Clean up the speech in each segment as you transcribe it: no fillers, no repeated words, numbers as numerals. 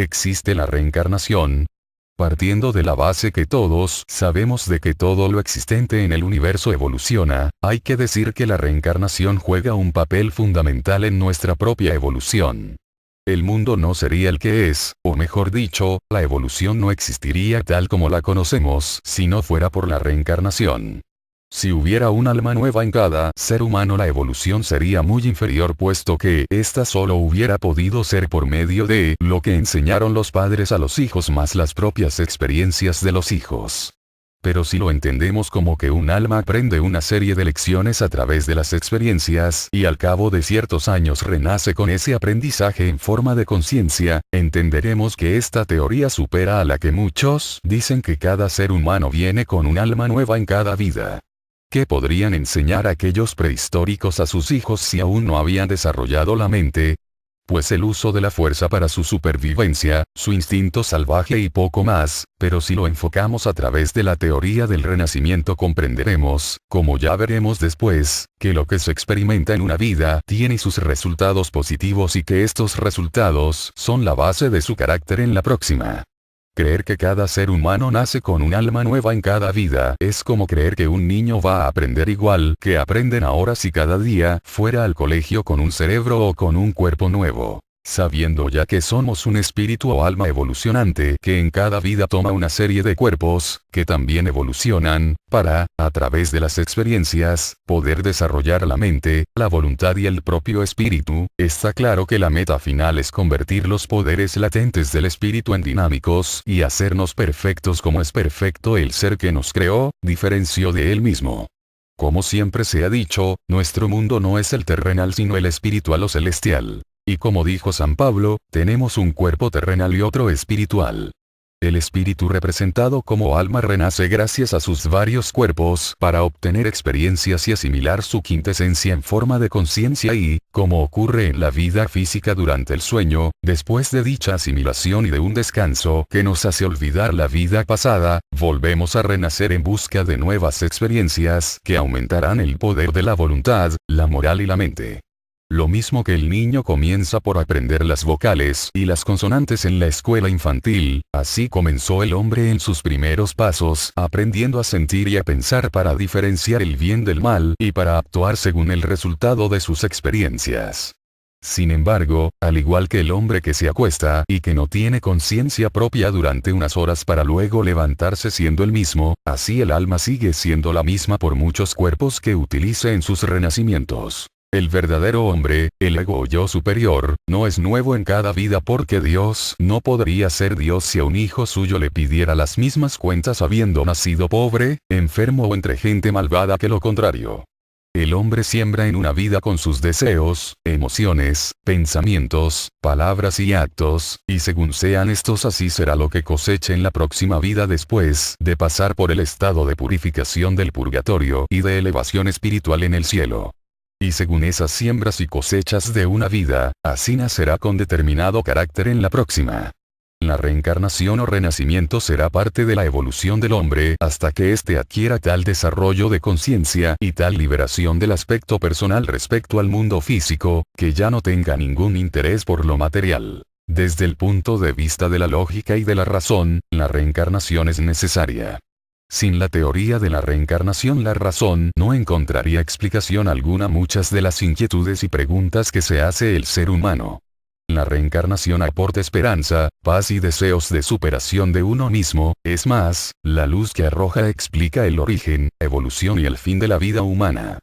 existe la reencarnación. Partiendo de la base que todos sabemos de que todo lo existente en el universo evoluciona, hay que decir que la reencarnación juega un papel fundamental en nuestra propia evolución. El mundo no sería el que es, o mejor dicho, la evolución no existiría tal como la conocemos si no fuera por la reencarnación. Si hubiera un alma nueva en cada ser humano, la evolución sería muy inferior, puesto que ésta solo hubiera podido ser por medio de lo que enseñaron los padres a los hijos más las propias experiencias de los hijos. Pero si lo entendemos como que un alma aprende una serie de lecciones a través de las experiencias y al cabo de ciertos años renace con ese aprendizaje en forma de conciencia, entenderemos que esta teoría supera a la que muchos dicen que cada ser humano viene con un alma nueva en cada vida. ¿Qué podrían enseñar aquellos prehistóricos a sus hijos si aún no habían desarrollado la mente? Pues el uso de la fuerza para su supervivencia, su instinto salvaje y poco más, pero si lo enfocamos a través de la teoría del renacimiento comprenderemos, como ya veremos después, que lo que se experimenta en una vida tiene sus resultados positivos y que estos resultados son la base de su carácter en la próxima. Creer que cada ser humano nace con un alma nueva en cada vida es como creer que un niño va a aprender igual que aprenden ahora si cada día fuera al colegio con un cerebro o con un cuerpo nuevo. Sabiendo ya que somos un espíritu o alma evolucionante que en cada vida toma una serie de cuerpos, que también evolucionan, para, a través de las experiencias, poder desarrollar la mente, la voluntad y el propio espíritu, está claro que la meta final es convertir los poderes latentes del espíritu en dinámicos y hacernos perfectos como es perfecto el ser que nos creó, diferenció de él mismo. Como siempre se ha dicho, nuestro mundo no es el terrenal sino el espiritual o celestial. Y como dijo San Pablo, tenemos un cuerpo terrenal y otro espiritual. El espíritu representado como alma renace gracias a sus varios cuerpos para obtener experiencias y asimilar su quintesencia en forma de conciencia y, como ocurre en la vida física durante el sueño, después de dicha asimilación y de un descanso que nos hace olvidar la vida pasada, volvemos a renacer en busca de nuevas experiencias que aumentarán el poder de la voluntad, la moral y la mente. Lo mismo que el niño comienza por aprender las vocales y las consonantes en la escuela infantil, así comenzó el hombre en sus primeros pasos, aprendiendo a sentir y a pensar para diferenciar el bien del mal y para actuar según el resultado de sus experiencias. Sin embargo, al igual que el hombre que se acuesta y que no tiene conciencia propia durante unas horas para luego levantarse siendo el mismo, así el alma sigue siendo la misma por muchos cuerpos que utilice en sus renacimientos. El verdadero hombre, el ego o yo superior, no es nuevo en cada vida porque Dios no podría ser Dios si a un hijo suyo le pidiera las mismas cuentas habiendo nacido pobre, enfermo o entre gente malvada que lo contrario. El hombre siembra en una vida con sus deseos, emociones, pensamientos, palabras y actos, y según sean estos así será lo que coseche en la próxima vida después de pasar por el estado de purificación del purgatorio y de elevación espiritual en el cielo. Y según esas siembras y cosechas de una vida, así nacerá con determinado carácter en la próxima. La reencarnación o renacimiento será parte de la evolución del hombre hasta que éste adquiera tal desarrollo de conciencia y tal liberación del aspecto personal respecto al mundo físico, que ya no tenga ningún interés por lo material. Desde el punto de vista de la lógica y de la razón, la reencarnación es necesaria. Sin la teoría de la reencarnación la razón no encontraría explicación alguna a muchas de las inquietudes y preguntas que se hace el ser humano. La reencarnación aporta esperanza, paz y deseos de superación de uno mismo, es más, la luz que arroja explica el origen, evolución y el fin de la vida humana.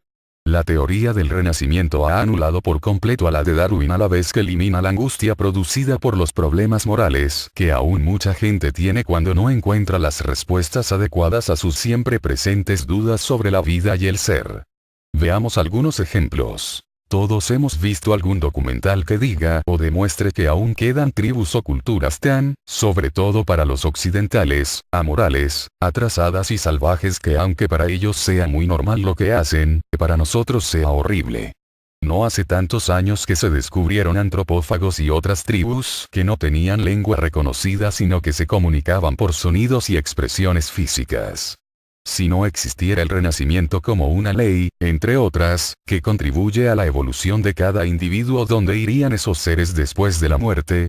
La teoría del renacimiento ha anulado por completo a la de Darwin a la vez que elimina la angustia producida por los problemas morales que aún mucha gente tiene cuando no encuentra las respuestas adecuadas a sus siempre presentes dudas sobre la vida y el ser. Veamos algunos ejemplos. Todos hemos visto algún documental que diga o demuestre que aún quedan tribus o culturas tan, sobre todo para los occidentales, amorales, atrasadas y salvajes que aunque para ellos sea muy normal lo que hacen, para nosotros sea horrible. No hace tantos años que se descubrieron antropófagos y otras tribus que no tenían lengua reconocida sino que se comunicaban por sonidos y expresiones físicas. Si no existiera el renacimiento como una ley, entre otras, que contribuye a la evolución de cada individuo, ¿dónde irían esos seres después de la muerte?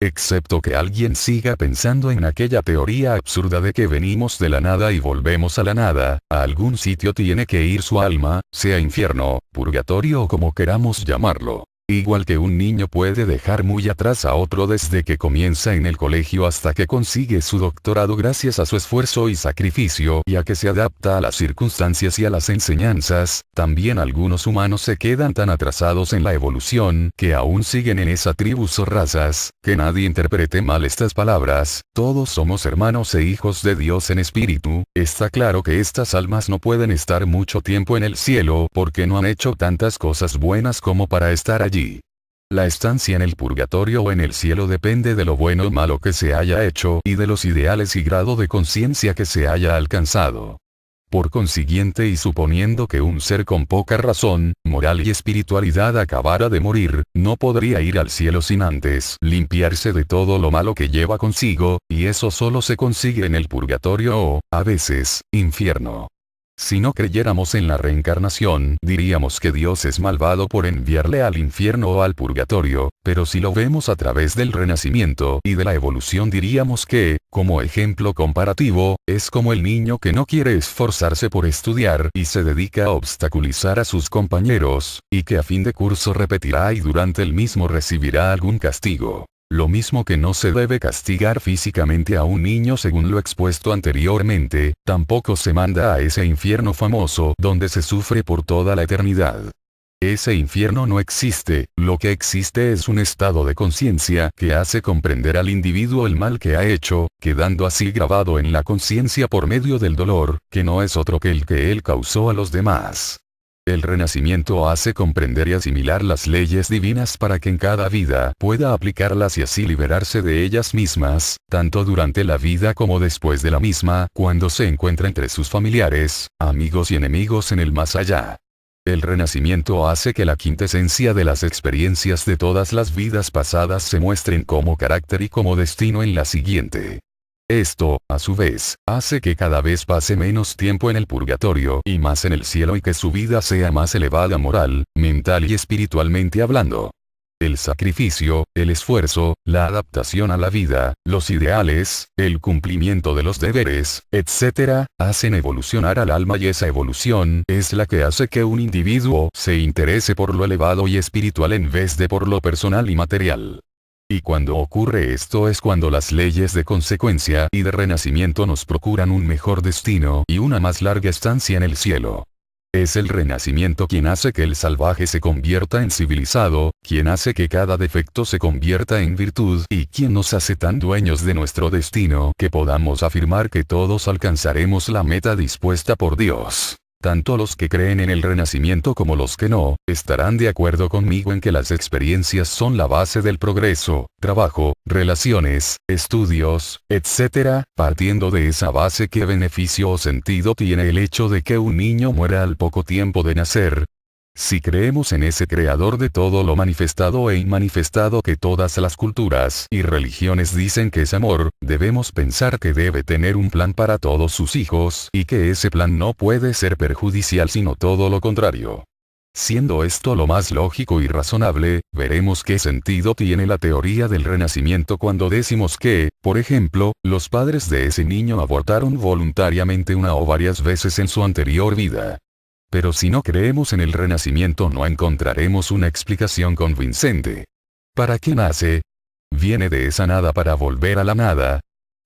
Excepto que alguien siga pensando en aquella teoría absurda de que venimos de la nada y volvemos a la nada, a algún sitio tiene que ir su alma, sea infierno, purgatorio o como queramos llamarlo. Igual que un niño puede dejar muy atrás a otro desde que comienza en el colegio hasta que consigue su doctorado gracias a su esfuerzo y sacrificio y a que se adapta a las circunstancias y a las enseñanzas, también algunos humanos se quedan tan atrasados en la evolución que aún siguen en esa tribus o razas, que nadie interprete mal estas palabras, todos somos hermanos e hijos de Dios en espíritu. Está claro que estas almas no pueden estar mucho tiempo en el cielo porque no han hecho tantas cosas buenas como para estar allí. La estancia en el purgatorio o en el cielo depende de lo bueno o malo que se haya hecho y de los ideales y grado de conciencia que se haya alcanzado. Por consiguiente y suponiendo que un ser con poca razón, moral y espiritualidad acabara de morir, no podría ir al cielo sin antes limpiarse de todo lo malo que lleva consigo, y eso solo se consigue en el purgatorio o, a veces, infierno. Si no creyéramos en la reencarnación, diríamos que Dios es malvado por enviarle al infierno o al purgatorio, pero si lo vemos a través del renacimiento y de la evolución diríamos que, como ejemplo comparativo, es como el niño que no quiere esforzarse por estudiar y se dedica a obstaculizar a sus compañeros, y que a fin de curso repetirá y durante el mismo recibirá algún castigo. Lo mismo que no se debe castigar físicamente a un niño según lo expuesto anteriormente, tampoco se manda a ese infierno famoso donde se sufre por toda la eternidad. Ese infierno no existe, lo que existe es un estado de conciencia que hace comprender al individuo el mal que ha hecho, quedando así grabado en la conciencia por medio del dolor, que no es otro que el que él causó a los demás. El renacimiento hace comprender y asimilar las leyes divinas para que en cada vida pueda aplicarlas y así liberarse de ellas mismas, tanto durante la vida como después de la misma, cuando se encuentra entre sus familiares, amigos y enemigos en el más allá. El renacimiento hace que la quintesencia de las experiencias de todas las vidas pasadas se muestren como carácter y como destino en la siguiente. Esto, a su vez, hace que cada vez pase menos tiempo en el purgatorio y más en el cielo y que su vida sea más elevada moral, mental y espiritualmente hablando. El sacrificio, el esfuerzo, la adaptación a la vida, los ideales, el cumplimiento de los deberes, etc., hacen evolucionar al alma y esa evolución es la que hace que un individuo se interese por lo elevado y espiritual en vez de por lo personal y material. Y cuando ocurre esto es cuando las leyes de consecuencia y de renacimiento nos procuran un mejor destino y una más larga estancia en el cielo. Es el renacimiento quien hace que el salvaje se convierta en civilizado, quien hace que cada defecto se convierta en virtud y quien nos hace tan dueños de nuestro destino que podamos afirmar que todos alcanzaremos la meta dispuesta por Dios. Tanto los que creen en el renacimiento como los que no, estarán de acuerdo conmigo en que las experiencias son la base del progreso, trabajo, relaciones, estudios, etc., partiendo de esa base. ¿Qué beneficio o sentido tiene el hecho de que un niño muera al poco tiempo de nacer? Si creemos en ese creador de todo lo manifestado e inmanifestado que todas las culturas y religiones dicen que es amor, debemos pensar que debe tener un plan para todos sus hijos y que ese plan no puede ser perjudicial sino todo lo contrario. Siendo esto lo más lógico y razonable, veremos qué sentido tiene la teoría del renacimiento cuando decimos que, por ejemplo, los padres de ese niño abortaron voluntariamente una o varias veces en su anterior vida. Pero si no creemos en el renacimiento no encontraremos una explicación convincente. ¿Para qué nace? Viene de esa nada para volver a la nada.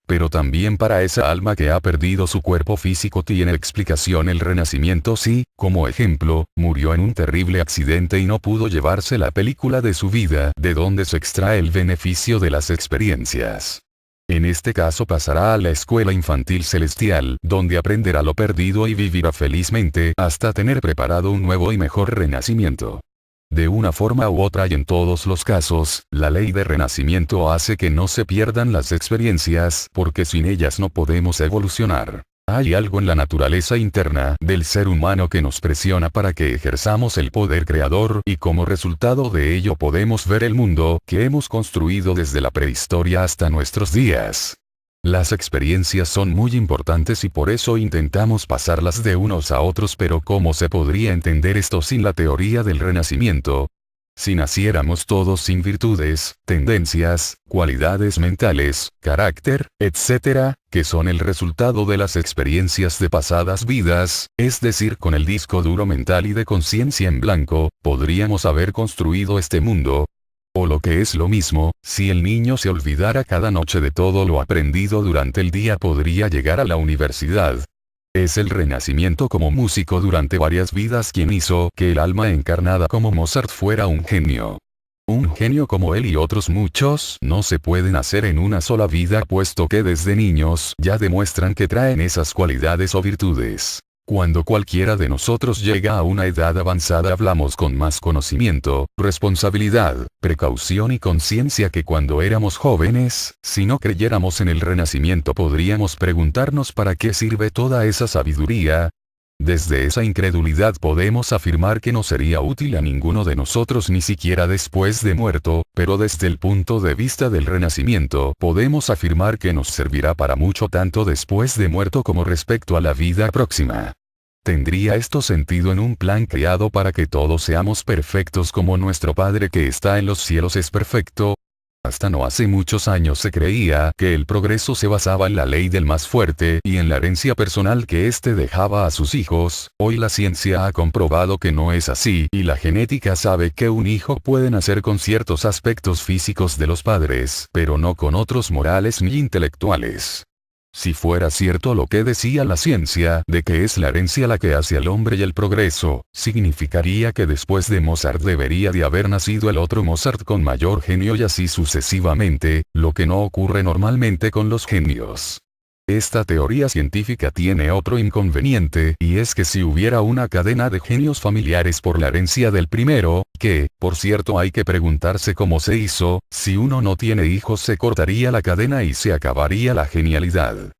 Pero también para esa alma que ha perdido su cuerpo físico tiene explicación el renacimiento si, como ejemplo, murió en un terrible accidente y no pudo llevarse la película de su vida, de donde se extrae el beneficio de las experiencias. En este caso pasará a la escuela infantil celestial, donde aprenderá lo perdido y vivirá felizmente hasta tener preparado un nuevo y mejor renacimiento. De una forma u otra y en todos los casos, la ley de renacimiento hace que no se pierdan las experiencias porque sin ellas no podemos evolucionar. Hay algo en la naturaleza interna del ser humano que nos presiona para que ejerzamos el poder creador y como resultado de ello podemos ver el mundo que hemos construido desde la prehistoria hasta nuestros días. Las experiencias son muy importantes y por eso intentamos pasarlas de unos a otros, pero ¿cómo se podría entender esto sin la teoría del renacimiento? Si naciéramos todos sin virtudes, tendencias, cualidades mentales, carácter, etc., que son el resultado de las experiencias de pasadas vidas, es decir, con el disco duro mental y de conciencia en blanco, podríamos haber construido este mundo. O lo que es lo mismo, si el niño se olvidara cada noche de todo lo aprendido durante el día, podría llegar a la universidad. Es el renacimiento como músico durante varias vidas quien hizo que el alma encarnada como Mozart fuera un genio. Un genio como él y otros muchos no se pueden hacer en una sola vida, puesto que desde niños ya demuestran que traen esas cualidades o virtudes. Cuando cualquiera de nosotros llega a una edad avanzada, hablamos con más conocimiento, responsabilidad, precaución y conciencia que cuando éramos jóvenes. Si no creyéramos en el renacimiento, podríamos preguntarnos ¿para qué sirve toda esa sabiduría? Desde esa incredulidad podemos afirmar que no sería útil a ninguno de nosotros ni siquiera después de muerto, pero desde el punto de vista del renacimiento podemos afirmar que nos servirá para mucho tanto después de muerto como respecto a la vida próxima. ¿Tendría esto sentido en un plan creado para que todos seamos perfectos como nuestro Padre que está en los cielos es perfecto? Hasta no hace muchos años se creía que el progreso se basaba en la ley del más fuerte y en la herencia personal que éste dejaba a sus hijos. Hoy la ciencia ha comprobado que no es así, y la genética sabe que un hijo puede nacer con ciertos aspectos físicos de los padres, pero no con otros morales ni intelectuales. Si fuera cierto lo que decía la ciencia, de que es la herencia la que hace al hombre y el progreso, significaría que después de Mozart debería de haber nacido el otro Mozart con mayor genio y así sucesivamente, lo que no ocurre normalmente con los genios. Esta teoría científica tiene otro inconveniente, y es que si hubiera una cadena de genios familiares por la herencia del primero, que, por cierto, hay que preguntarse cómo se hizo, si uno no tiene hijos se cortaría la cadena y se acabaría la genialidad.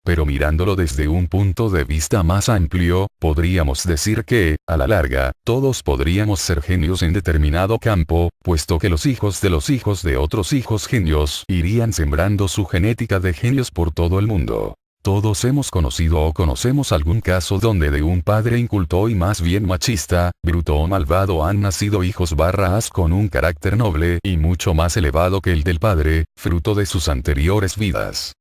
Pero mirándolo desde un punto de vista más amplio, podríamos decir que, a la larga, todos podríamos ser genios en determinado campo, puesto que los hijos de otros hijos genios irían sembrando su genética de genios por todo el mundo. Todos hemos conocido o conocemos algún caso donde de un padre inculto y más bien machista, bruto o malvado han nacido hijos / con un carácter noble y mucho más elevado que el del padre, fruto de sus anteriores vidas.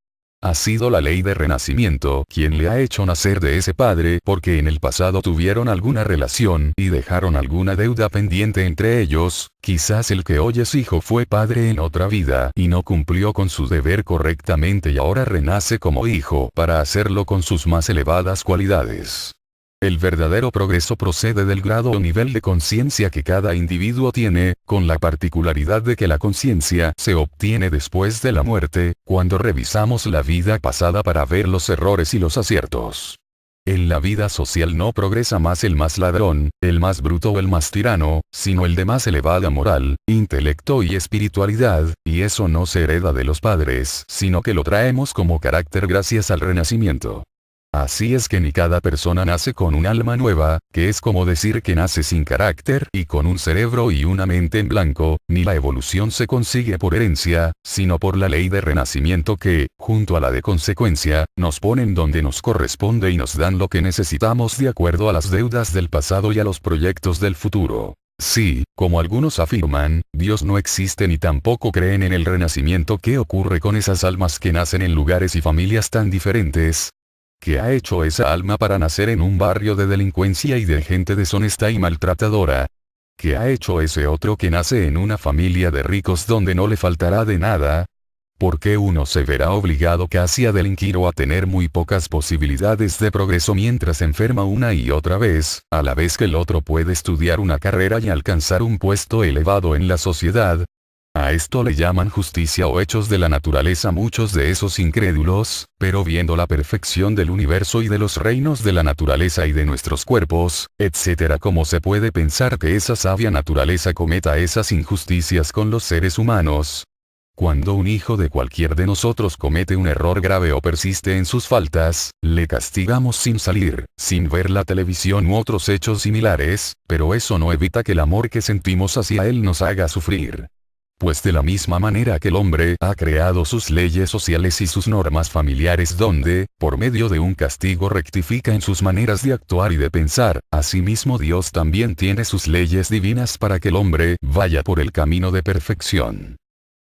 Ha sido la ley de renacimiento quien le ha hecho nacer de ese padre porque en el pasado tuvieron alguna relación y dejaron alguna deuda pendiente entre ellos. Quizás el que hoy es hijo fue padre en otra vida y no cumplió con su deber correctamente y ahora renace como hijo para hacerlo con sus más elevadas cualidades. El verdadero progreso procede del grado o nivel de conciencia que cada individuo tiene, con la particularidad de que la conciencia se obtiene después de la muerte, cuando revisamos la vida pasada para ver los errores y los aciertos. En la vida social no progresa más el más ladrón, el más bruto o el más tirano, sino el de más elevada moral, intelecto y espiritualidad, y eso no se hereda de los padres, sino que lo traemos como carácter gracias al renacimiento. Así es que ni cada persona nace con un alma nueva, que es como decir que nace sin carácter y con un cerebro y una mente en blanco, ni la evolución se consigue por herencia, sino por la ley de renacimiento que, junto a la de consecuencia, nos ponen donde nos corresponde y nos dan lo que necesitamos de acuerdo a las deudas del pasado y a los proyectos del futuro. Sí, como algunos afirman, Dios no existe ni tampoco creen en el renacimiento. ¿Qué ocurre con esas almas que nacen en lugares y familias tan diferentes? ¿Qué ha hecho esa alma para nacer en un barrio de delincuencia y de gente deshonesta y maltratadora? ¿Qué ha hecho ese otro que nace en una familia de ricos donde no le faltará de nada? ¿Por qué uno se verá obligado casi a delinquir o a tener muy pocas posibilidades de progreso mientras enferma una y otra vez, a la vez que el otro puede estudiar una carrera y alcanzar un puesto elevado en la sociedad? A esto le llaman justicia o hechos de la naturaleza muchos de esos incrédulos, pero viendo la perfección del universo y de los reinos de la naturaleza y de nuestros cuerpos, etc., ¿cómo se puede pensar que esa sabia naturaleza cometa esas injusticias con los seres humanos? Cuando un hijo de cualquier de nosotros comete un error grave o persiste en sus faltas, le castigamos sin salir, sin ver la televisión u otros hechos similares, pero eso no evita que el amor que sentimos hacia él nos haga sufrir. Pues de la misma manera que el hombre ha creado sus leyes sociales y sus normas familiares donde, por medio de un castigo rectifica en sus maneras de actuar y de pensar, asimismo Dios también tiene sus leyes divinas para que el hombre vaya por el camino de perfección.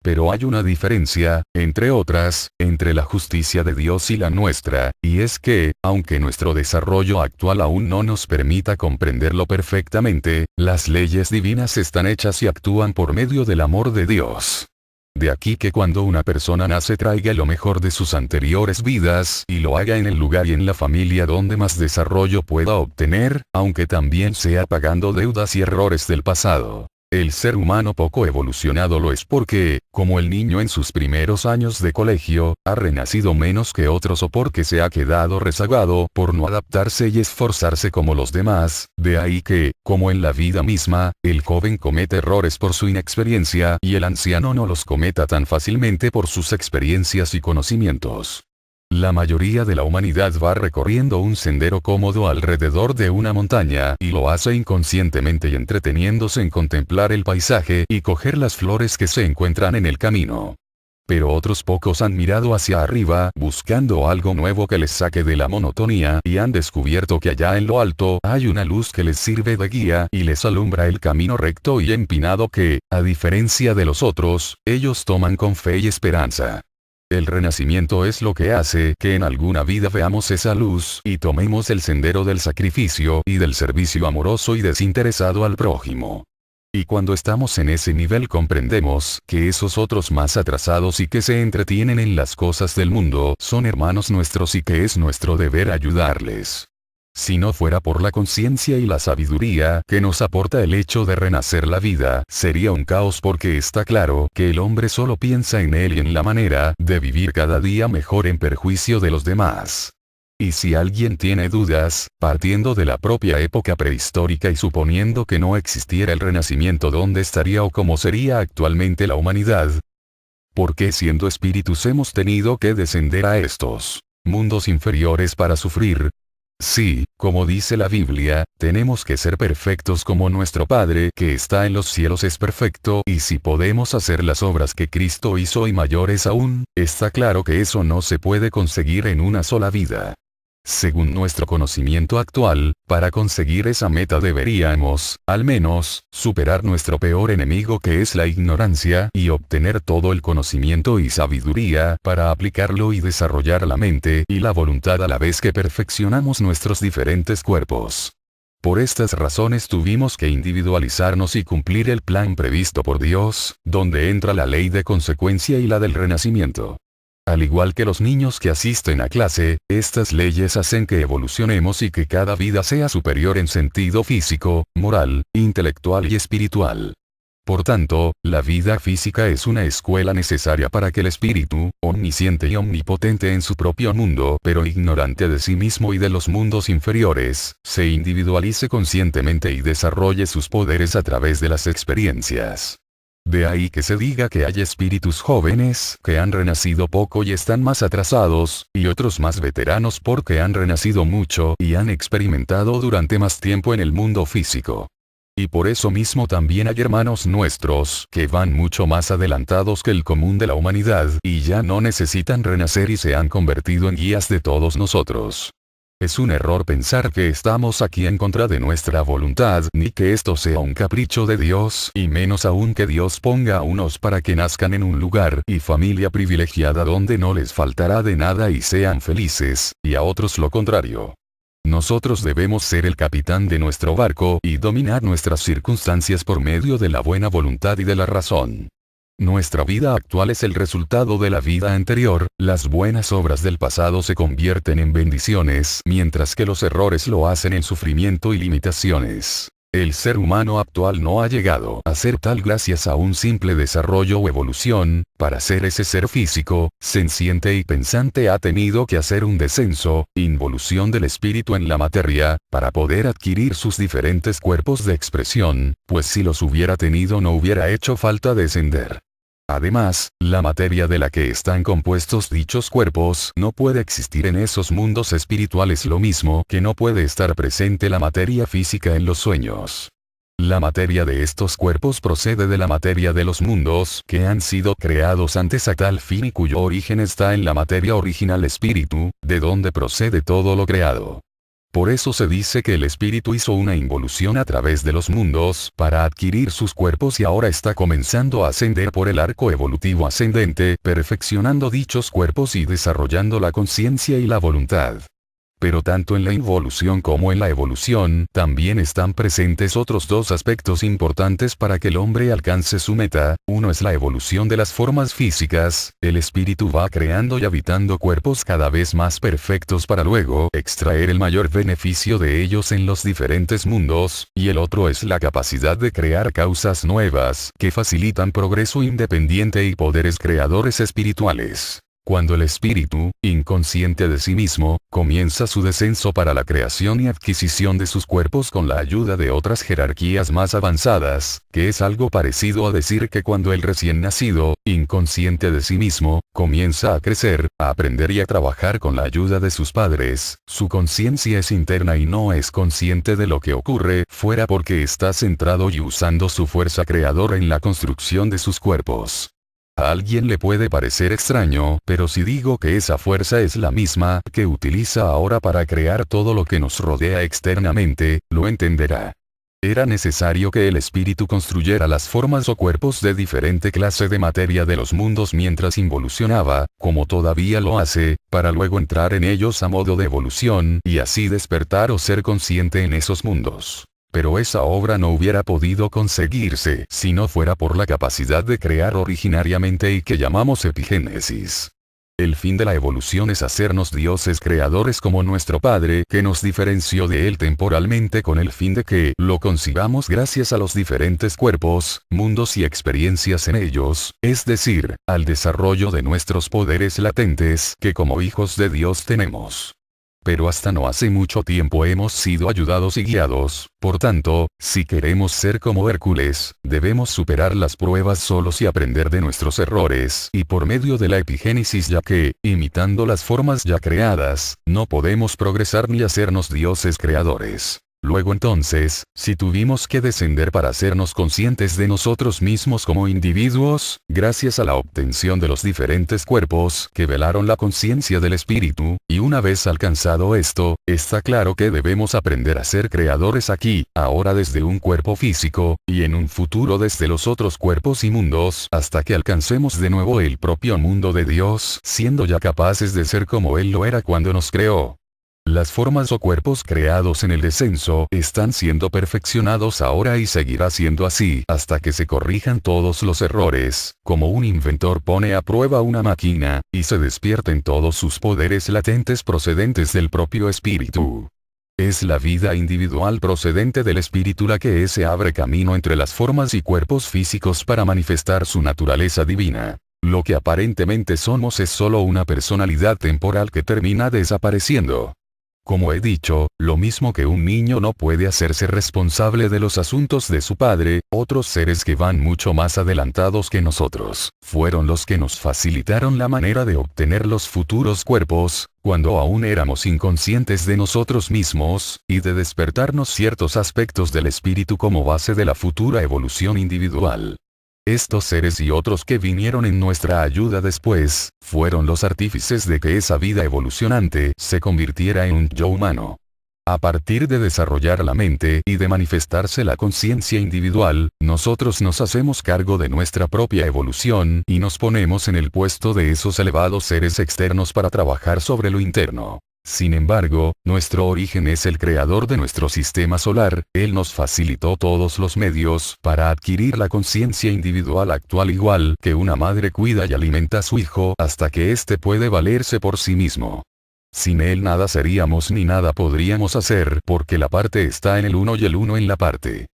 Pero hay una diferencia, entre otras, entre la justicia de Dios y la nuestra, y es que, aunque nuestro desarrollo actual aún no nos permita comprenderlo perfectamente, las leyes divinas están hechas y actúan por medio del amor de Dios. De aquí que cuando una persona nace traiga lo mejor de sus anteriores vidas y lo haga en el lugar y en la familia donde más desarrollo pueda obtener, aunque también sea pagando deudas y errores del pasado. El ser humano poco evolucionado lo es porque, como el niño en sus primeros años de colegio, ha renacido menos que otros o porque se ha quedado rezagado por no adaptarse y esforzarse como los demás, de ahí que, como en la vida misma, el joven comete errores por su inexperiencia y el anciano no los cometa tan fácilmente por sus experiencias y conocimientos. La mayoría de la humanidad va recorriendo un sendero cómodo alrededor de una montaña y lo hace inconscientemente y entreteniéndose en contemplar el paisaje y coger las flores que se encuentran en el camino. Pero otros pocos han mirado hacia arriba buscando algo nuevo que les saque de la monotonía y han descubierto que allá en lo alto hay una luz que les sirve de guía y les alumbra el camino recto y empinado que, a diferencia de los otros, ellos toman con fe y esperanza. El renacimiento es lo que hace que en alguna vida veamos esa luz y tomemos el sendero del sacrificio y del servicio amoroso y desinteresado al prójimo. Y cuando estamos en ese nivel comprendemos que esos otros más atrasados y que se entretienen en las cosas del mundo son hermanos nuestros y que es nuestro deber ayudarles. Si no fuera por la conciencia y la sabiduría que nos aporta el hecho de renacer la vida, sería un caos porque está claro que el hombre solo piensa en él y en la manera de vivir cada día mejor en perjuicio de los demás. Y si alguien tiene dudas, partiendo de la propia época prehistórica y suponiendo que no existiera el renacimiento, ¿dónde estaría o cómo sería actualmente la humanidad? ¿Por qué siendo espíritus hemos tenido que descender a estos mundos inferiores para sufrir? Sí, como dice la Biblia, tenemos que ser perfectos como nuestro Padre que está en los cielos es perfecto, y si podemos hacer las obras que Cristo hizo y mayores aún, está claro que eso no se puede conseguir en una sola vida. Según nuestro conocimiento actual, para conseguir esa meta deberíamos, al menos, superar nuestro peor enemigo que es la ignorancia y obtener todo el conocimiento y sabiduría para aplicarlo y desarrollar la mente y la voluntad a la vez que perfeccionamos nuestros diferentes cuerpos. Por estas razones tuvimos que individualizarnos y cumplir el plan previsto por Dios, donde entra la ley de consecuencia y la del renacimiento. Al igual que los niños que asisten a clase, estas leyes hacen que evolucionemos y que cada vida sea superior en sentido físico, moral, intelectual y espiritual. Por tanto, la vida física es una escuela necesaria para que el espíritu, omnisciente y omnipotente en su propio mundo, pero ignorante de sí mismo y de los mundos inferiores, se individualice conscientemente y desarrolle sus poderes a través de las experiencias. De ahí que se diga que hay espíritus jóvenes que han renacido poco y están más atrasados, y otros más veteranos porque han renacido mucho y han experimentado durante más tiempo en el mundo físico. Y por eso mismo también hay hermanos nuestros que van mucho más adelantados que el común de la humanidad y ya no necesitan renacer y se han convertido en guías de todos nosotros. Es un error pensar que estamos aquí en contra de nuestra voluntad, ni que esto sea un capricho de Dios, y menos aún que Dios ponga a unos para que nazcan en un lugar y familia privilegiada donde no les faltará de nada y sean felices, y a otros lo contrario. Nosotros debemos ser el capitán de nuestro barco y dominar nuestras circunstancias por medio de la buena voluntad y de la razón. Nuestra vida actual es el resultado de la vida anterior, las buenas obras del pasado se convierten en bendiciones, mientras que los errores lo hacen en sufrimiento y limitaciones. El ser humano actual no ha llegado a ser tal gracias a un simple desarrollo o evolución, para ser ese ser físico, senciente y pensante ha tenido que hacer un descenso, involución del espíritu en la materia, para poder adquirir sus diferentes cuerpos de expresión, pues si los hubiera tenido no hubiera hecho falta descender. Además, la materia de la que están compuestos dichos cuerpos no puede existir en esos mundos espirituales, lo mismo que no puede estar presente la materia física en los sueños. La materia de estos cuerpos procede de la materia de los mundos que han sido creados antes a tal fin y cuyo origen está en la materia original espíritu, de donde procede todo lo creado. Por eso se dice que el espíritu hizo una involución a través de los mundos para adquirir sus cuerpos y ahora está comenzando a ascender por el arco evolutivo ascendente, perfeccionando dichos cuerpos y desarrollando la conciencia y la voluntad. Pero tanto en la involución como en la evolución, también están presentes otros dos aspectos importantes para que el hombre alcance su meta. Uno es la evolución de las formas físicas, el espíritu va creando y habitando cuerpos cada vez más perfectos para luego extraer el mayor beneficio de ellos en los diferentes mundos, y el otro es la capacidad de crear causas nuevas, que facilitan progreso independiente y poderes creadores espirituales. Cuando el espíritu, inconsciente de sí mismo, comienza su descenso para la creación y adquisición de sus cuerpos con la ayuda de otras jerarquías más avanzadas, que es algo parecido a decir que cuando el recién nacido, inconsciente de sí mismo, comienza a crecer, a aprender y a trabajar con la ayuda de sus padres, su conciencia es interna y no es consciente de lo que ocurre fuera porque está centrado y usando su fuerza creadora en la construcción de sus cuerpos. A alguien le puede parecer extraño, pero si digo que esa fuerza es la misma que utiliza ahora para crear todo lo que nos rodea externamente, lo entenderá. Era necesario que el espíritu construyera las formas o cuerpos de diferente clase de materia de los mundos mientras involucionaba, como todavía lo hace, para luego entrar en ellos a modo de evolución y así despertar o ser consciente en esos mundos. Pero esa obra no hubiera podido conseguirse si no fuera por la capacidad de crear originariamente y que llamamos epigénesis. El fin de la evolución es hacernos dioses creadores como nuestro Padre que nos diferenció de Él temporalmente con el fin de que lo concibamos gracias a los diferentes cuerpos, mundos y experiencias en ellos, es decir, al desarrollo de nuestros poderes latentes que como hijos de Dios tenemos. Pero hasta no hace mucho tiempo hemos sido ayudados y guiados, por tanto, si queremos ser como Hércules, debemos superar las pruebas solos y aprender de nuestros errores y por medio de la epigénesis ya que, imitando las formas ya creadas, no podemos progresar ni hacernos dioses creadores. Luego entonces, si tuvimos que descender para hacernos conscientes de nosotros mismos como individuos, gracias a la obtención de los diferentes cuerpos que velaron la conciencia del espíritu, y una vez alcanzado esto, está claro que debemos aprender a ser creadores aquí, ahora desde un cuerpo físico, y en un futuro desde los otros cuerpos y mundos, hasta que alcancemos de nuevo el propio mundo de Dios, siendo ya capaces de ser como Él lo era cuando nos creó. Las formas o cuerpos creados en el descenso están siendo perfeccionados ahora y seguirá siendo así hasta que se corrijan todos los errores, como un inventor pone a prueba una máquina, y se despierten todos sus poderes latentes procedentes del propio espíritu. Es la vida individual procedente del espíritu la que se abre camino entre las formas y cuerpos físicos para manifestar su naturaleza divina. Lo que aparentemente somos es solo una personalidad temporal que termina desapareciendo. Como he dicho, lo mismo que un niño no puede hacerse responsable de los asuntos de su padre, otros seres que van mucho más adelantados que nosotros, fueron los que nos facilitaron la manera de obtener los futuros cuerpos, cuando aún éramos inconscientes de nosotros mismos, y de despertarnos ciertos aspectos del espíritu como base de la futura evolución individual. Estos seres y otros que vinieron en nuestra ayuda después, fueron los artífices de que esa vida evolucionante se convirtiera en un yo humano. A partir de desarrollar la mente y de manifestarse la conciencia individual, nosotros nos hacemos cargo de nuestra propia evolución y nos ponemos en el puesto de esos elevados seres externos para trabajar sobre lo interno. Sin embargo, nuestro origen es el creador de nuestro sistema solar, Él nos facilitó todos los medios para adquirir la conciencia individual actual igual que una madre cuida y alimenta a su hijo hasta que éste puede valerse por sí mismo. Sin Él nada seríamos ni nada podríamos hacer porque la parte está en el uno y el uno en la parte.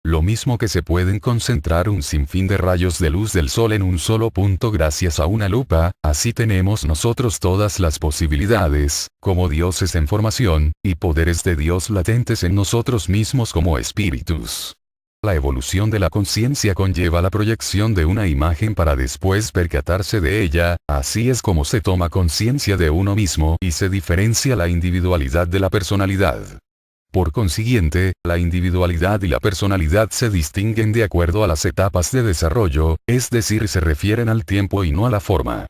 Lo mismo que se pueden concentrar un sinfín de rayos de luz del sol en un solo punto gracias a una lupa, así tenemos nosotros todas las posibilidades, como dioses en formación, y poderes de Dios latentes en nosotros mismos como espíritus. La evolución de la conciencia conlleva la proyección de una imagen para después percatarse de ella, así es como se toma conciencia de uno mismo y se diferencia la individualidad de la personalidad. Por consiguiente, la individualidad y la personalidad se distinguen de acuerdo a las etapas de desarrollo, es decir, se refieren al tiempo y no a la forma.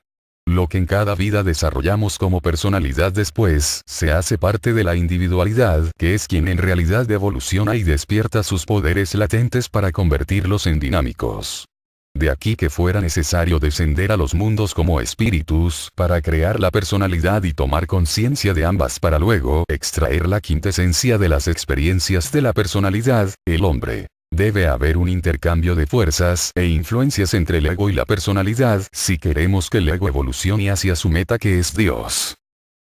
Lo que en cada vida desarrollamos como personalidad después, se hace parte de la individualidad, que es quien en realidad evoluciona y despierta sus poderes latentes para convertirlos en dinámicos. De aquí que fuera necesario descender a los mundos como espíritus, para crear la personalidad y tomar conciencia de ambas para luego extraer la quintesencia de las experiencias de la personalidad, el hombre. Debe haber un intercambio de fuerzas e influencias entre el ego y la personalidad si queremos que el ego evolucione hacia su meta que es Dios.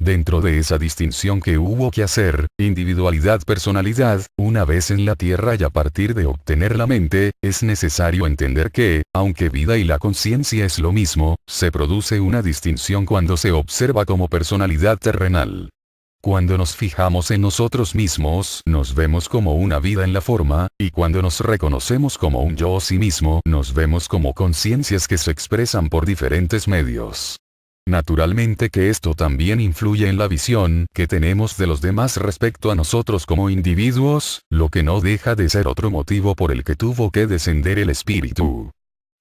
Dentro de esa distinción que hubo que hacer, individualidad-personalidad, una vez en la Tierra y a partir de obtener la mente, es necesario entender que, aunque vida y la conciencia es lo mismo, se produce una distinción cuando se observa como personalidad terrenal. Cuando nos fijamos en nosotros mismos, nos vemos como una vida en la forma, y cuando nos reconocemos como un yo sí mismo, nos vemos como conciencias que se expresan por diferentes medios. Naturalmente que esto también influye en la visión que tenemos de los demás respecto a nosotros como individuos, lo que no deja de ser otro motivo por el que tuvo que descender el espíritu.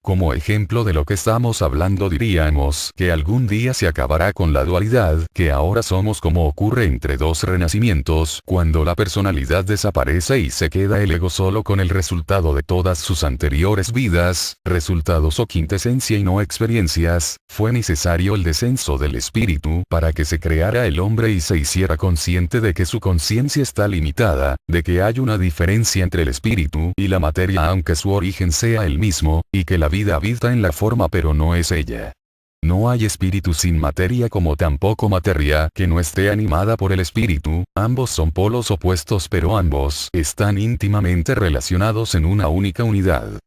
Como ejemplo de lo que estamos hablando diríamos que algún día se acabará con la dualidad que ahora somos como ocurre entre dos renacimientos cuando la personalidad desaparece y se queda el ego solo con el resultado de todas sus anteriores vidas, resultados o quintesencia y no experiencias, fue necesario el descenso del espíritu para que se creara el hombre y se hiciera consciente de que su conciencia está limitada, de que hay una diferencia entre el espíritu y la materia aunque su origen sea el mismo, y que la vida habita en la forma pero no es ella. No hay espíritu sin materia como tampoco materia que no esté animada por el espíritu, ambos son polos opuestos pero ambos están íntimamente relacionados en una única unidad.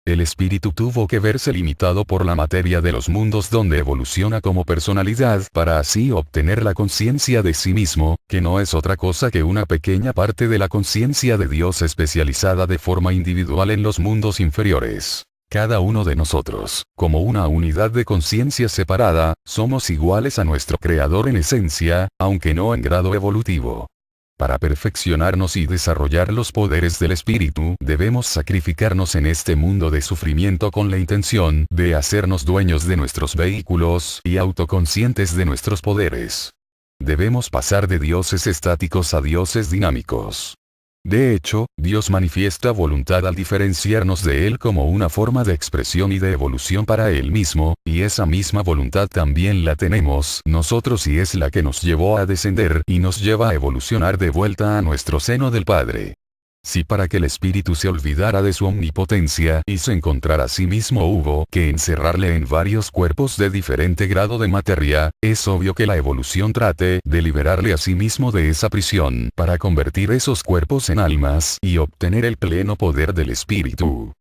El espíritu tuvo que verse limitado por la materia de los mundos donde evoluciona como personalidad para así obtener la conciencia de sí mismo, que no es otra cosa que una pequeña parte de la conciencia de Dios especializada de forma individual en los mundos inferiores. Cada uno de nosotros, como una unidad de conciencia separada, somos iguales a nuestro Creador en esencia, aunque no en grado evolutivo. Para perfeccionarnos y desarrollar los poderes del espíritu, debemos sacrificarnos en este mundo de sufrimiento con la intención de hacernos dueños de nuestros vehículos y autoconscientes de nuestros poderes. Debemos pasar de dioses estáticos a dioses dinámicos. De hecho, Dios manifiesta voluntad al diferenciarnos de Él como una forma de expresión y de evolución para Él mismo, y esa misma voluntad también la tenemos nosotros y es la que nos llevó a descender y nos lleva a evolucionar de vuelta a nuestro seno del Padre. Si para que el espíritu se olvidara de su omnipotencia y se encontrara a sí mismo hubo que encerrarle en varios cuerpos de diferente grado de materia, es obvio que la evolución trate de liberarle a sí mismo de esa prisión para convertir esos cuerpos en almas y obtener el pleno poder del espíritu.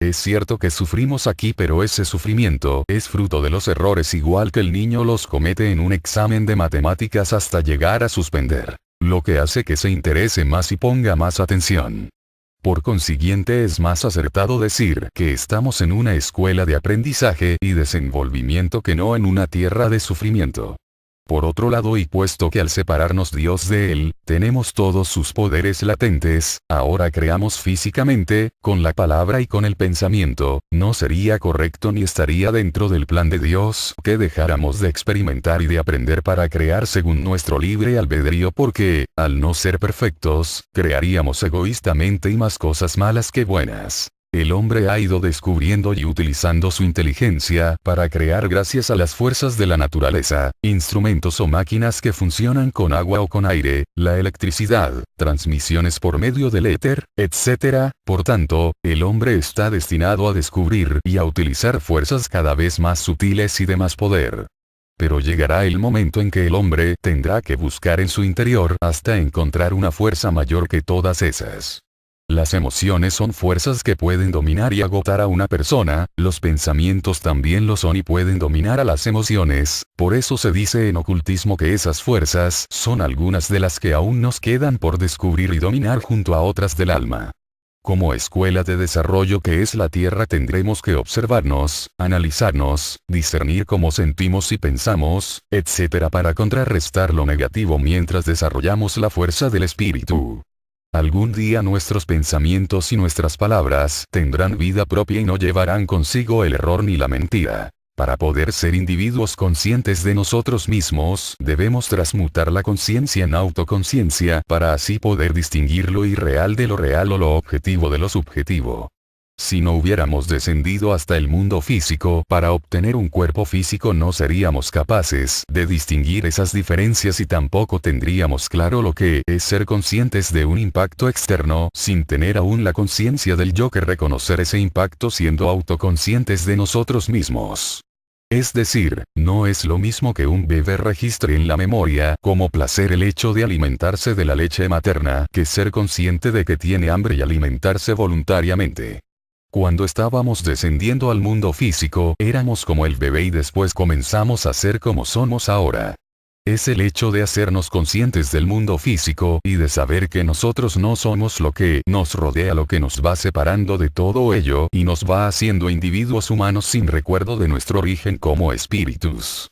Es cierto que sufrimos aquí pero ese sufrimiento es fruto de los errores igual que el niño los comete en un examen de matemáticas hasta llegar a suspender. Lo que hace que se interese más y ponga más atención. Por consiguiente es más acertado decir que estamos en una escuela de aprendizaje y desenvolvimiento que no en una tierra de sufrimiento. Por otro lado y puesto que al separarnos Dios de Él, tenemos todos sus poderes latentes, ahora creamos físicamente, con la palabra y con el pensamiento, no sería correcto ni estaría dentro del plan de Dios que dejáramos de experimentar y de aprender para crear según nuestro libre albedrío porque, al no ser perfectos, crearíamos egoístamente y más cosas malas que buenas. El hombre ha ido descubriendo y utilizando su inteligencia para crear gracias a las fuerzas de la naturaleza, instrumentos o máquinas que funcionan con agua o con aire, la electricidad, transmisiones por medio del éter, etc. Por tanto, el hombre está destinado a descubrir y a utilizar fuerzas cada vez más sutiles y de más poder. Pero llegará el momento en que el hombre tendrá que buscar en su interior hasta encontrar una fuerza mayor que todas esas. Las emociones son fuerzas que pueden dominar y agotar a una persona, los pensamientos también lo son y pueden dominar a las emociones, por eso se dice en ocultismo que esas fuerzas son algunas de las que aún nos quedan por descubrir y dominar junto a otras del alma. Como escuela de desarrollo que es la Tierra tendremos que observarnos, analizarnos, discernir cómo sentimos y pensamos, etc. para contrarrestar lo negativo mientras desarrollamos la fuerza del espíritu. Algún día nuestros pensamientos y nuestras palabras tendrán vida propia y no llevarán consigo el error ni la mentira. Para poder ser individuos conscientes de nosotros mismos, debemos transmutar la conciencia en autoconciencia para así poder distinguir lo irreal de lo real o lo objetivo de lo subjetivo. Si no hubiéramos descendido hasta el mundo físico para obtener un cuerpo físico, no seríamos capaces de distinguir esas diferencias y tampoco tendríamos claro lo que es ser conscientes de un impacto externo sin tener aún la conciencia del yo que reconocer ese impacto siendo autoconscientes de nosotros mismos. Es decir, no es lo mismo que un bebé registre en la memoria como placer el hecho de alimentarse de la leche materna que ser consciente de que tiene hambre y alimentarse voluntariamente. Cuando estábamos descendiendo al mundo físico, éramos como el bebé y después comenzamos a ser como somos ahora. Es el hecho de hacernos conscientes del mundo físico y de saber que nosotros no somos lo que nos rodea lo que nos va separando de todo ello y nos va haciendo individuos humanos sin recuerdo de nuestro origen como espíritus.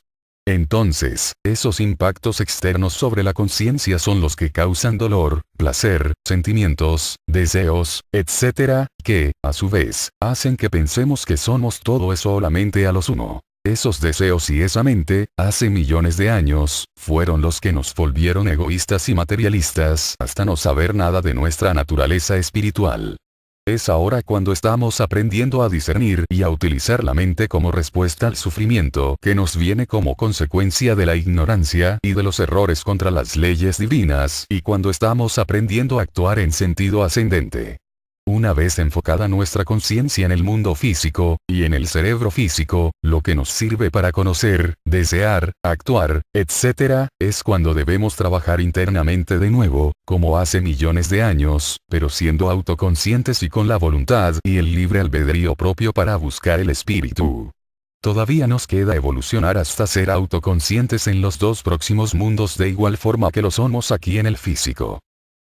Entonces, esos impactos externos sobre la conciencia son los que causan dolor, placer, sentimientos, deseos, etc., que, a su vez, hacen que pensemos que somos todo eso solamente a los uno. Esos deseos y esa mente, hace millones de años, fueron los que nos volvieron egoístas y materialistas hasta no saber nada de nuestra naturaleza espiritual. Es ahora cuando estamos aprendiendo a discernir y a utilizar la mente como respuesta al sufrimiento que nos viene como consecuencia de la ignorancia y de los errores contra las leyes divinas y cuando estamos aprendiendo a actuar en sentido ascendente. Una vez enfocada nuestra conciencia en el mundo físico, y en el cerebro físico, lo que nos sirve para conocer, desear, actuar, etc., es cuando debemos trabajar internamente de nuevo, como hace millones de años, pero siendo autoconscientes y con la voluntad y el libre albedrío propio para buscar el espíritu. Todavía nos queda evolucionar hasta ser autoconscientes en los dos próximos mundos de igual forma que lo somos aquí en el físico.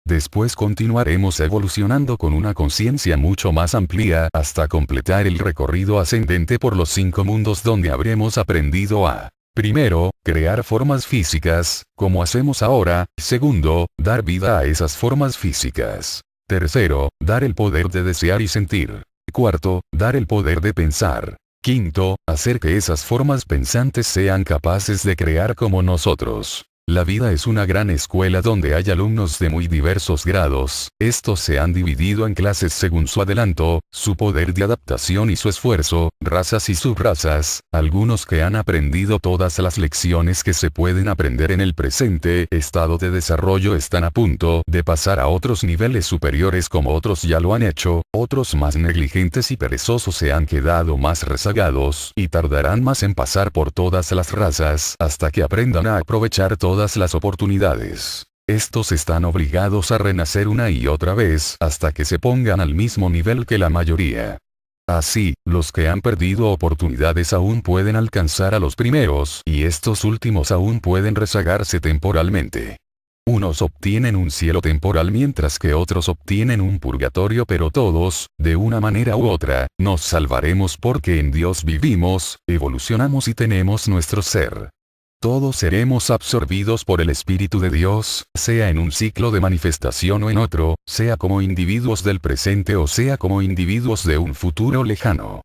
Después continuaremos evolucionando con una conciencia mucho más amplia hasta completar el recorrido ascendente por los 5 mundos donde habremos aprendido a, primero, crear formas físicas, como hacemos ahora, segundo, dar vida a esas formas físicas. Tercero, dar el poder de desear y sentir. Cuarto, dar el poder de pensar. Quinto, hacer que esas formas pensantes sean capaces de crear como nosotros. La vida es una gran escuela donde hay alumnos de muy diversos grados, estos se han dividido en clases según su adelanto, su poder de adaptación y su esfuerzo, razas y subrazas, algunos que han aprendido todas las lecciones que se pueden aprender en el presente estado de desarrollo están a punto de pasar a otros niveles superiores como otros ya lo han hecho, otros más negligentes y perezosos se han quedado más rezagados y tardarán más en pasar por todas las razas hasta que aprendan a aprovechar todas las oportunidades. Estos están obligados a renacer una y otra vez hasta que se pongan al mismo nivel que la mayoría. Así, los que han perdido oportunidades aún pueden alcanzar a los primeros y estos últimos aún pueden rezagarse temporalmente. Unos obtienen un cielo temporal mientras que otros obtienen un purgatorio, pero todos, de una manera u otra, nos salvaremos porque en Dios vivimos, evolucionamos y tenemos nuestro ser. Todos seremos absorbidos por el Espíritu de Dios, sea en un ciclo de manifestación o en otro, sea como individuos del presente o sea como individuos de un futuro lejano.